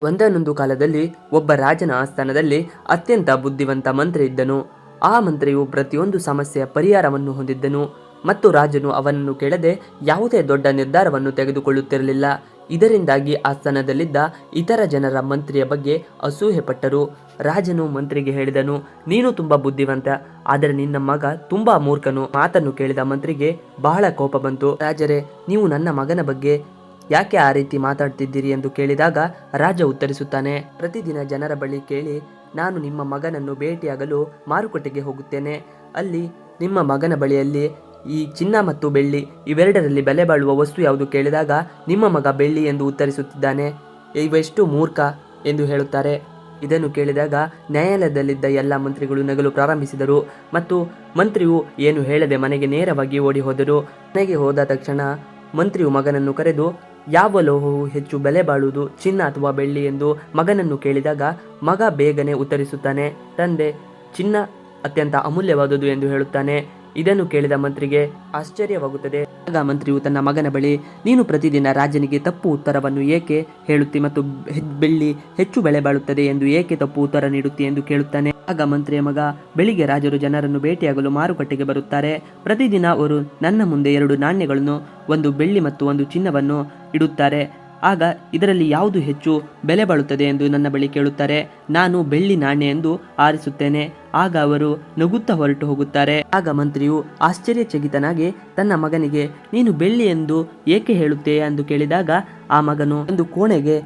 ಒಂದಾನೊಂದು ಕಾಲದಲ್ಲಿ ಒಬ್ಬ ರಾಜನ ಆಸ್ಥಾನದಲ್ಲಿ ಅತ್ಯಂತ ಬುದ್ಧಿವಂತ ಮಂತ್ರಿ ಇದ್ದನು. ಆ ಮಂತ್ರಿಯು ಪ್ರತಿಯೊಂದು ಸಮಸ್ಯೆಯ ಪರಿಹಾರವನ್ನು ಹೊಂದಿದ್ದನು ಮತ್ತು ರಾಜನು ಅವನನ್ನು ಕೇಳದೆ ಯಾವುದೇ ದೊಡ್ಡ ನಿರ್ಧಾರವನ್ನು ತೆಗೆದುಕೊಳ್ಳುತ್ತಿರಲಿಲ್ಲ. ಇದರಿಂದಾಗಿ ಆಸ್ಥಾನದಲ್ಲಿದ್ದ ಇತರ ಜನರ ಮಂತ್ರಿಯ ಬಗ್ಗೆ ಅಸೂಹೆ ಪಟ್ಟರು. ರಾಜನು ಮಂತ್ರಿಗೆ ಹೇಳಿದನು, ನೀನು ತುಂಬಾ ಬುದ್ಧಿವಂತ, ಆದರೆ ನಿನ್ನ ಮಗ ತುಂಬಾ ಮೂರ್ಖನು. ಮಾತನ್ನು ಕೇಳಿದ ಮಂತ್ರಿಗೆ ಬಹಳ ಕೋಪ ಬಂತು. ರಾಜರೇ, ನೀವು ನನ್ನ ಮಗನ ಬಗ್ಗೆ ಯಾಕೆ ಆ ರೀತಿ ಮಾತಾಡ್ತಿದ್ದೀರಿ ಎಂದು ಕೇಳಿದಾಗ ರಾಜ ಉತ್ತರಿಸುತ್ತಾನೆ, ಪ್ರತಿದಿನ ಜನರ ಬಳಿ ಕೇಳಿ ನಾನು ನಿಮ್ಮ ಮಗನನ್ನು ಭೇಟಿಯಾಗಲು ಮಾರುಕಟ್ಟೆಗೆ ಹೋಗುತ್ತೇನೆ. ಅಲ್ಲಿ ನಿಮ್ಮ ಮಗನ ಬಳಿಯಲ್ಲಿ ಈ ಚಿನ್ನ ಮತ್ತು ಬೆಳ್ಳಿ ಇವೆರಡರಲ್ಲಿ ಬೆಲೆ ಬಾಳುವ ವಸ್ತು ಯಾವುದು ಕೇಳಿದಾಗ ನಿಮ್ಮ ಮಗ ಬೆಳ್ಳಿ ಎಂದು ಉತ್ತರಿಸುತ್ತಿದ್ದಾನೆ. ಇವೆಷ್ಟು ಮೂರ್ಖ ಎಂದು ಹೇಳುತ್ತಾರೆ. ಇದನ್ನು ಕೇಳಿದಾಗ ನ್ಯಾಯಾಲಯದಲ್ಲಿದ್ದ ಎಲ್ಲ ಮಂತ್ರಿಗಳು ನಗಲು ಪ್ರಾರಂಭಿಸಿದರು ಮತ್ತು ಮಂತ್ರಿಯು ಏನು ಹೇಳದೆ ಮನೆಗೆ ನೇರವಾಗಿ ಓಡಿ ಹೋದರು. ಮನೆಗೆ ಹೋದ ತಕ್ಷಣ ಮಂತ್ರಿಯು ಮಗನನ್ನು ಕರೆದು ಯಾವ ಲೋಹವು ಹೆಚ್ಚು ಬೆಲೆ ಬಾಳುವುದು, ಚಿನ್ನ ಅಥವಾ ಬೆಳ್ಳಿ ಎಂದು ಮಗನನ್ನು ಕೇಳಿದಾಗ ಮಗ ಬೇಗನೆ ಉತ್ತರಿಸುತ್ತಾನೆ, ತಂದೆ, ಚಿನ್ನ ಅತ್ಯಂತ ಅಮೂಲ್ಯವಾದುದು ಎಂದು ಹೇಳುತ್ತಾನೆ. ಇದನ್ನು ಕೇಳಿದ ಮಂತ್ರಿಗೆ ಆಶ್ಚರ್ಯವಾಗುತ್ತದೆ. ಆಗ ಮಂತ್ರಿಯು ತನ್ನ ಮಗನ ಬಳಿ, ನೀನು ಪ್ರತಿದಿನ ರಾಜನಿಗೆ ತಪ್ಪು ಉತ್ತರವನ್ನು ಏಕೆ ಹೇಳುತ್ತಿ ಮತ್ತು ಬೆಳ್ಳಿ ಹೆಚ್ಚು ಬೆಲೆ ಬಾಳುತ್ತದೆ ಎಂದು ಏಕೆ ತಪ್ಪು ಉತ್ತರ ನೀಡುತ್ತಿ ಎಂದು ಕೇಳುತ್ತಾನೆ. ಆಗ ಮಂತ್ರಿಯ ಮಗ, ಬೆಳಿಗ್ಗೆ ರಾಜರು ಜನರನ್ನು ಭೇಟಿಯಾಗಲು ಮಾರುಕಟ್ಟೆಗೆ ಬರುತ್ತಾರೆ. ಪ್ರತಿದಿನ ಅವರು ನನ್ನ ಮುಂದೆ 2 ನಾಣ್ಯಗಳನ್ನು, ಒಂದು ಬೆಳ್ಳಿ ಮತ್ತು ಒಂದು ಚಿನ್ನವನ್ನು ಇಡುತ್ತಾರೆ. ಆಗ ಇದರಲ್ಲಿ ಯಾವುದು ಹೆಚ್ಚು ಬೆಲೆ ಬಾಳುತ್ತದೆ ಎಂದು ನನ್ನ ಬಳಿ ಕೇಳುತ್ತಾರೆ. ನಾನು ಬೆಳ್ಳಿ ನಾಣ್ಯ ಎಂದು ಆರಿಸುತ್ತೇನೆ. ಆಗ ಅವರು ನಗುತ್ತಾ ಹೊರಟು ಹೋಗುತ್ತಾರೆ. ಆಗ ಮಂತ್ರಿಯು ಆಶ್ಚರ್ಯಚಕಿತನಾಗಿ ತನ್ನ ಮಗನಿಗೆ, ನೀನು ಬೆಳ್ಳಿ ಎಂದು ಏಕೆ ಹೇಳುತ್ತೀಯ ಎಂದು ಕೇಳಿದಾಗ ಆ ಮಗನು ಒಂದು ಕೋಣೆಗೆ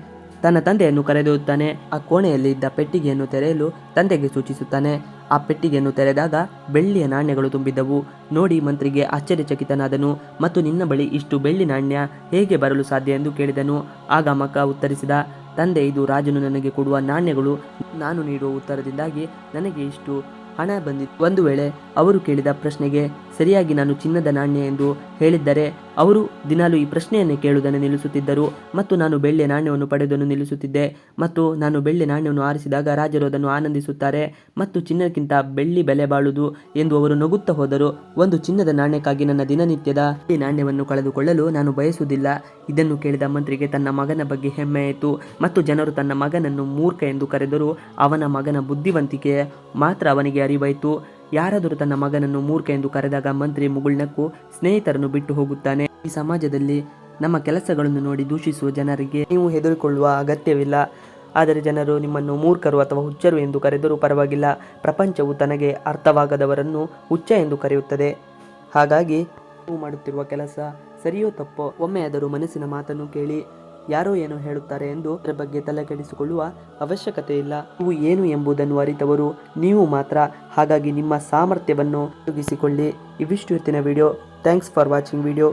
ತನ್ನ ತಂದೆಯನ್ನು ಕರೆದೊಯ್ಯುತ್ತಾನೆ. ಆ ಕೋಣೆಯಲ್ಲಿ ಇದ್ದ ಪೆಟ್ಟಿಗೆಯನ್ನು ತೆರೆಯಲು ತಂದೆಗೆ ಸೂಚಿಸುತ್ತಾನೆ. ಆ ಪೆಟ್ಟಿಗೆಯನ್ನು ತೆರೆದಾಗ ಬೆಳ್ಳಿಯ ನಾಣ್ಯಗಳು ತುಂಬಿದ್ದವು. ನೋಡಿ ಮಂತ್ರಿಗೆ ಆಶ್ಚರ್ಯಚಕಿತನಾದನು ಮತ್ತು ನಿನ್ನ ಬಳಿ ಇಷ್ಟು ಬೆಳ್ಳಿ ನಾಣ್ಯ ಹೇಗೆ ಬರಲು ಸಾಧ್ಯ ಎಂದು ಕೇಳಿದನು. ಆಗ ಮಗ ಉತ್ತರಿಸಿದ, ತಂದೆ, ಇದು ರಾಜನು ನನಗೆ ಕೊಡುವ ನಾಣ್ಯಗಳು. ನಾನು ನೀಡುವ ಉತ್ತರದಿಂದಾಗಿ ನನಗೆ ಇಷ್ಟು ಹಣ ಬಂದಿದೆ. ಒಂದು ವೇಳೆ ಅವರು ಕೇಳಿದ ಪ್ರಶ್ನೆಗೆ ಸರಿಯಾಗಿ ನಾನು ಚಿನ್ನದ ನಾಣ್ಯ ಎಂದು ಹೇಳಿದ್ದರೆ ಅವರು ದಿನಾಲು ಈ ಪ್ರಶ್ನೆಯನ್ನೇ ಕೇಳುವುದನ್ನು ನಿಲ್ಲಿಸುತ್ತಿದ್ದರು ಮತ್ತು ನಾನು ಬೆಳ್ಳಿಯ ನಾಣ್ಯವನ್ನು ಪಡೆಯುವುದನ್ನು ನಿಲ್ಲಿಸುತ್ತಿದ್ದೆ. ಮತ್ತು ನಾನು ಬೆಳ್ಳಿ ನಾಣ್ಯವನ್ನು ಆರಿಸಿದಾಗ ರಾಜರು ಅದನ್ನು ಆನಂದಿಸುತ್ತಾರೆ ಮತ್ತು ಚಿನ್ನಕ್ಕಿಂತ ಬೆಳ್ಳಿ ಬೆಲೆ ಬಾಳುವುದು ಎಂದು ಅವರು ನಗುತ್ತಾ ಹೋದರು. ಒಂದು ಚಿನ್ನದ ನಾಣ್ಯಕ್ಕಾಗಿ ನನ್ನ ದಿನನಿತ್ಯದ ಈ ನಾಣ್ಯವನ್ನು ಕಳೆದುಕೊಳ್ಳಲು ನಾನು ಬಯಸುವುದಿಲ್ಲ. ಇದನ್ನು ಕೇಳಿದ ಮಂತ್ರಿಗೆ ತನ್ನ ಮಗನ ಬಗ್ಗೆ ಹೆಮ್ಮೆಯಾಯಿತು ಮತ್ತು ಜನರು ತನ್ನ ಮಗನನ್ನು ಮೂರ್ಖ ಎಂದು ಕರೆದರೂ ಅವನ ಮಗನ ಬುದ್ಧಿವಂತಿಕೆ ಮಾತ್ರ ಅವನಿಗೆ ಅರಿವಾಯಿತು. ಯಾರಾದರೂ ತನ್ನ ಮಗನನ್ನು ಮೂರ್ಖ ಎಂದು ಕರೆದಾಗ ಮಂತ್ರಿ ಮುಗುಳ್ನಕ್ಕು ಸ್ನೇಹಿತರನ್ನು ಬಿಟ್ಟು ಹೋಗುತ್ತಾನೆ. ಈ ಸಮಾಜದಲ್ಲಿ ನಮ್ಮ ಕೆಲಸಗಳನ್ನು ನೋಡಿ ದೂಷಿಸುವ ಜನರಿಗೆ ನೀವು ಹೆದರಿಕೊಳ್ಳುವ ಅಗತ್ಯವಿಲ್ಲ. ಆದರೆ ಜನರು ನಿಮ್ಮನ್ನು ಮೂರ್ಖರು ಅಥವಾ ಹುಚ್ಚರು ಎಂದು ಕರೆದರೂ ಪರವಾಗಿಲ್ಲ. ಪ್ರಪಂಚವು ತನಗೆ ಅರ್ಥವಾಗದವರನ್ನು ಹುಚ್ಚ ಎಂದು ಕರೆಯುತ್ತದೆ. ಹಾಗಾಗಿ ನೀವು ಮಾಡುತ್ತಿರುವ ಕೆಲಸ ಸರಿಯೋ ತಪ್ಪೋ ಒಮ್ಮೆಯಾದರೂ ಮನಸ್ಸಿನ ಮಾತನ್ನು ಕೇಳಿ. ಯಾರೋ ಏನೋ ಹೇಳುತ್ತಾರೆ ಎಂದು ಅದರ ಬಗ್ಗೆ ತಲೆ ಕೆಡಿಸಿಕೊಳ್ಳುವ ಅವಶ್ಯಕತೆ ಇಲ್ಲ. ನೀವು ಏನು ಎಂಬುದನ್ನು ಅರಿತವರು ನೀವು ಮಾತ್ರ. ಹಾಗಾಗಿ ನಿಮ್ಮ ಸಾಮರ್ಥ್ಯವನ್ನು ಉಪಯೋಗಿಸಿಕೊಳ್ಳಿ. ಇವಿಷ್ಟು ಇವತ್ತಿನ video. Thanks for watching video.